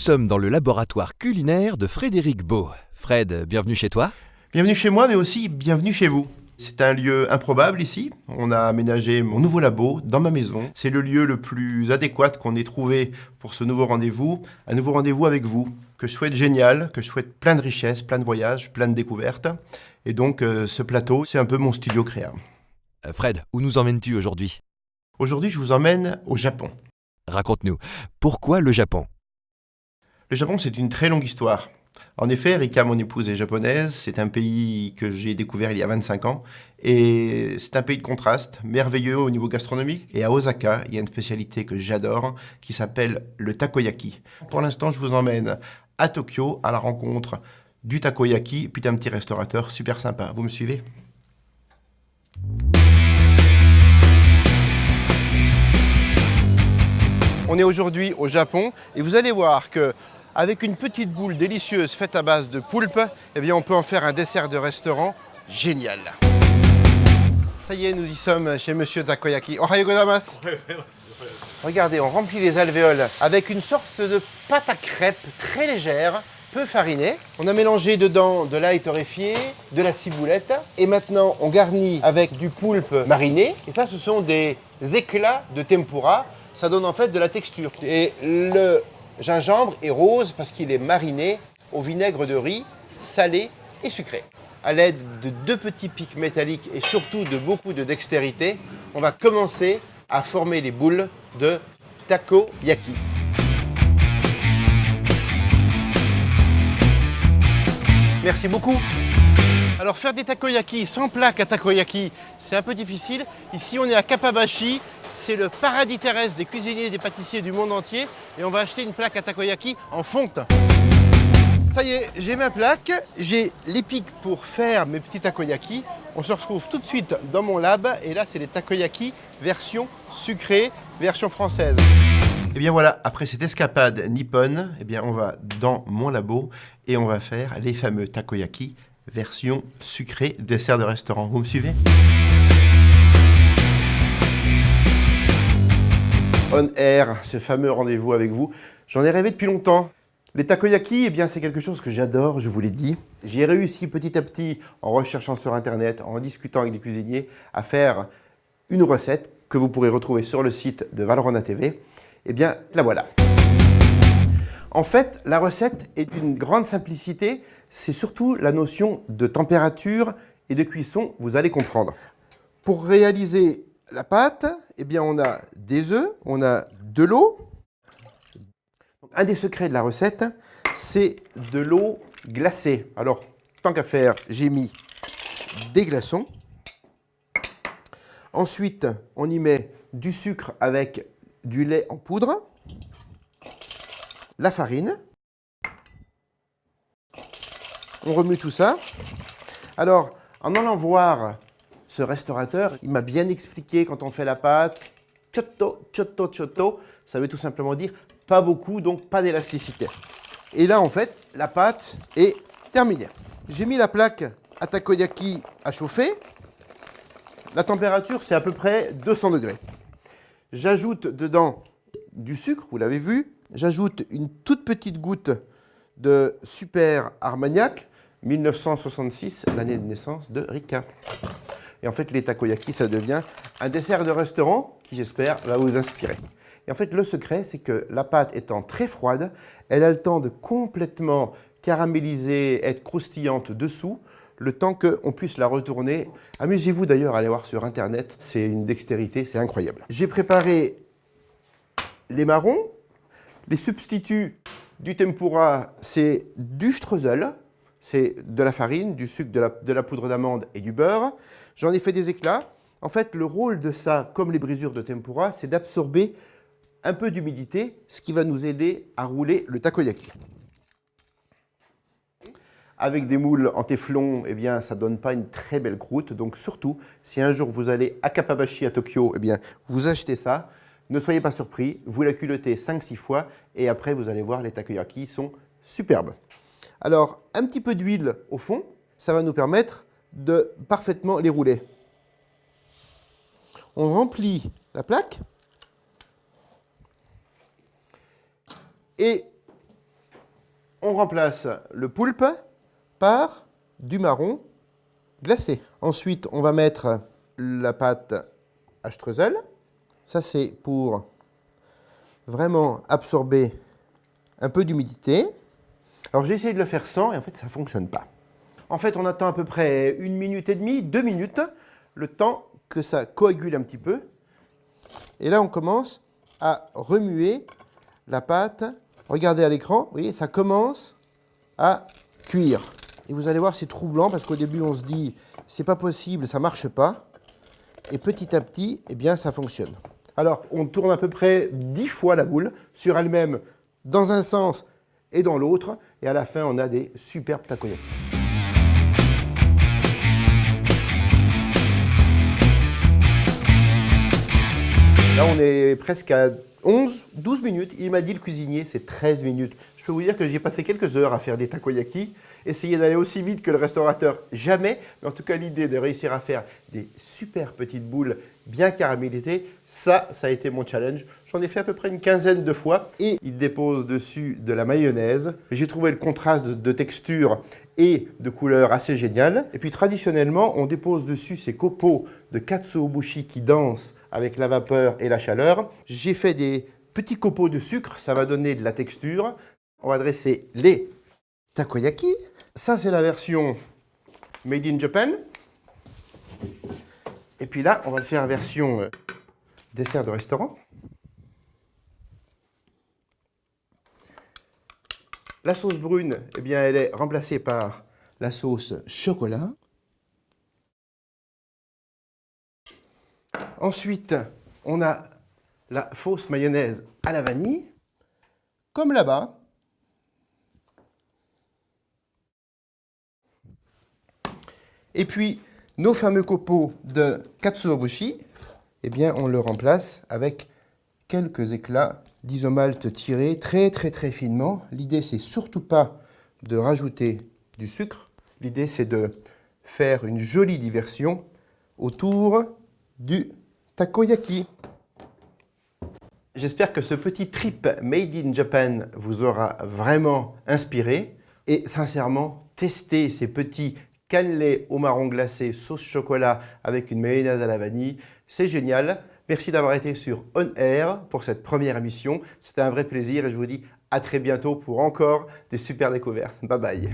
sommes dans le laboratoire culinaire de Frédéric Beau. Fred, bienvenue chez toi. Bienvenue chez moi, mais aussi bienvenue chez vous. C'est un lieu improbable ici. On a aménagé mon nouveau labo dans ma maison. C'est le lieu le plus adéquat qu'on ait trouvé pour ce nouveau rendez-vous. Un nouveau rendez-vous avec vous, que je souhaite génial, que je souhaite plein de richesses, plein de voyages, plein de découvertes. Et donc, ce plateau, c'est un peu mon studio créa. Fred, où nous emmènes-tu aujourd'hui? Aujourd'hui, je vous emmène au Japon. Raconte-nous, pourquoi le Japon? Le Japon, c'est une très longue histoire. En effet, Rika, mon épouse, est japonaise. C'est un pays que j'ai découvert il y a 25 ans. Et c'est un pays de contraste, merveilleux au niveau gastronomique. Et à Osaka, il y a une spécialité que j'adore qui s'appelle le takoyaki. Pour l'instant, je vous emmène à Tokyo à la rencontre du takoyaki, puis d'un petit restaurateur super sympa. Vous me suivez ? On est aujourd'hui au Japon et vous allez voir que avec une petite boule délicieuse faite à base de poulpe, eh bien on peut en faire un dessert de restaurant génial. Ça y est, nous y sommes chez Monsieur Takoyaki. Ohayou gozaimasu. Regardez, on remplit les alvéoles avec une sorte de pâte à crêpes très légère, peu farinée. On a mélangé dedans de l'ail torréfié, de la ciboulette et maintenant on garnit avec du poulpe mariné. Et ça, ce sont des éclats de tempura. Ça donne en fait de la texture. Et le gingembre est rose parce qu'il est mariné au vinaigre de riz, salé et sucré. À l'aide de 2 petits pics métalliques et surtout de beaucoup de dextérité, on va commencer à former les boules de takoyaki. Merci beaucoup. Alors faire des takoyaki sans plaque à takoyaki, c'est un peu difficile. Ici on est à Kappabashi. C'est le paradis terrestre des cuisiniers et des pâtissiers du monde entier. Et on va acheter une plaque à takoyaki en fonte. Ça y est, j'ai ma plaque. J'ai les pics pour faire mes petits takoyaki. On se retrouve tout de suite dans mon lab. Et là, c'est les takoyaki version sucrée, version française. Et bien voilà, après cette escapade nippone, eh bien on va dans mon labo et on va faire les fameux takoyaki version sucrée, dessert de restaurant. Vous me suivez ? On Air, ce fameux rendez-vous avec vous. J'en ai rêvé depuis longtemps. Les takoyaki, eh bien, c'est quelque chose que j'adore, je vous l'ai dit. J'ai réussi petit à petit, en recherchant sur Internet, en discutant avec des cuisiniers, à faire une recette que vous pourrez retrouver sur le site de Valrhona TV. Eh bien, la voilà. En fait, la recette est d'une grande simplicité. C'est surtout la notion de température et de cuisson, vous allez comprendre. Pour réaliser la pâte, eh bien, on a des œufs, on a de l'eau. Un des secrets de la recette, c'est de l'eau glacée. Alors, tant qu'à faire, j'ai mis des glaçons. Ensuite, on y met du sucre avec du lait en poudre, la farine. On remue tout ça. Alors, en allant voir ce restaurateur, il m'a bien expliqué quand on fait la pâte, chotto, chotto, chotto, ça veut tout simplement dire pas beaucoup, donc pas d'élasticité. Et là, en fait, la pâte est terminée. J'ai mis la plaque à takoyaki à chauffer. La température, c'est à peu près 200 degrés. J'ajoute dedans du sucre, vous l'avez vu. J'ajoute une toute petite goutte de Super Armagnac, 1966, l'année de naissance de Rika. Et en fait, les takoyaki, ça devient un dessert de restaurant qui, j'espère, va vous inspirer. Et en fait, le secret, c'est que la pâte étant très froide, elle a le temps de complètement caraméliser, être croustillante dessous, le temps qu'on puisse la retourner. Amusez-vous d'ailleurs à aller voir sur Internet, c'est une dextérité, c'est incroyable. J'ai préparé les marrons. Les substituts du tempura, c'est du streusel. C'est de la farine, du sucre, de la poudre d'amande et du beurre. J'en ai fait des éclats. En fait, le rôle de ça, comme les brisures de tempura, c'est d'absorber un peu d'humidité, ce qui va nous aider à rouler le takoyaki. Avec des moules en téflon, eh bien, ça ne donne pas une très belle croûte. Donc surtout, si un jour vous allez à Kappabashi, à Tokyo, eh bien, vous achetez ça. Ne soyez pas surpris, vous la culottez 5-6 fois et après, vous allez voir, les takoyaki sont superbes. Alors, un petit peu d'huile au fond, ça va nous permettre de parfaitement les rouler. On remplit la plaque et on remplace le poulpe par du marron glacé. Ensuite, on va mettre la pâte à streusel. Ça, c'est pour vraiment absorber un peu d'humidité. Alors, j'ai essayé de le faire sans et en fait, ça ne fonctionne pas. En fait, on attend à peu près 1 minute et demie, 2 minutes, le temps que ça coagule un petit peu. Et là, on commence à remuer la pâte. Regardez à l'écran, vous voyez, ça commence à cuire. Et vous allez voir, c'est troublant parce qu'au début, on se dit, c'est pas possible, ça marche pas. Et petit à petit, eh bien, ça fonctionne. Alors, on tourne à peu près 10 fois la boule sur elle-même, dans un sens et dans l'autre. Et à la fin, on a des superbes takoyaki. Là, on est presque à 12 minutes. Il m'a dit, le cuisinier, c'est 13 minutes. Je peux vous dire que j'ai passé quelques heures à faire des takoyaki. Essayer d'aller aussi vite que le restaurateur, jamais. Mais en tout cas, l'idée de réussir à faire des super petites boules bien caramélisées, ça a été mon challenge. J'en ai fait à peu près une quinzaine de fois. Et il dépose dessus de la mayonnaise. J'ai trouvé le contraste de texture et de couleur assez génial. Et puis traditionnellement, on dépose dessus ces copeaux de katsuobushi qui dansent avec la vapeur et la chaleur. J'ai fait des petits copeaux de sucre, ça va donner de la texture. On va dresser les takoyaki. Ça, c'est la version Made in Japan. Et puis là, on va le faire en version dessert de restaurant. La sauce brune, eh bien, elle est remplacée par la sauce chocolat. Ensuite, on a la fausse mayonnaise à la vanille, comme là-bas. Et puis, nos fameux copeaux de katsuobushi, eh bien, on le remplace avec quelques éclats d'isomalte tirés très finement. L'idée, c'est surtout pas de rajouter du sucre. L'idée, c'est de faire une jolie diversion autour du takoyaki. J'espère que ce petit trip Made in Japan vous aura vraiment inspiré. Et sincèrement, testez ces petits cannelés au marron glacé sauce chocolat avec une mayonnaise à la vanille. C'est génial. Merci d'avoir été sur On Air pour cette première émission. C'était un vrai plaisir et je vous dis à très bientôt pour encore des super découvertes. Bye bye.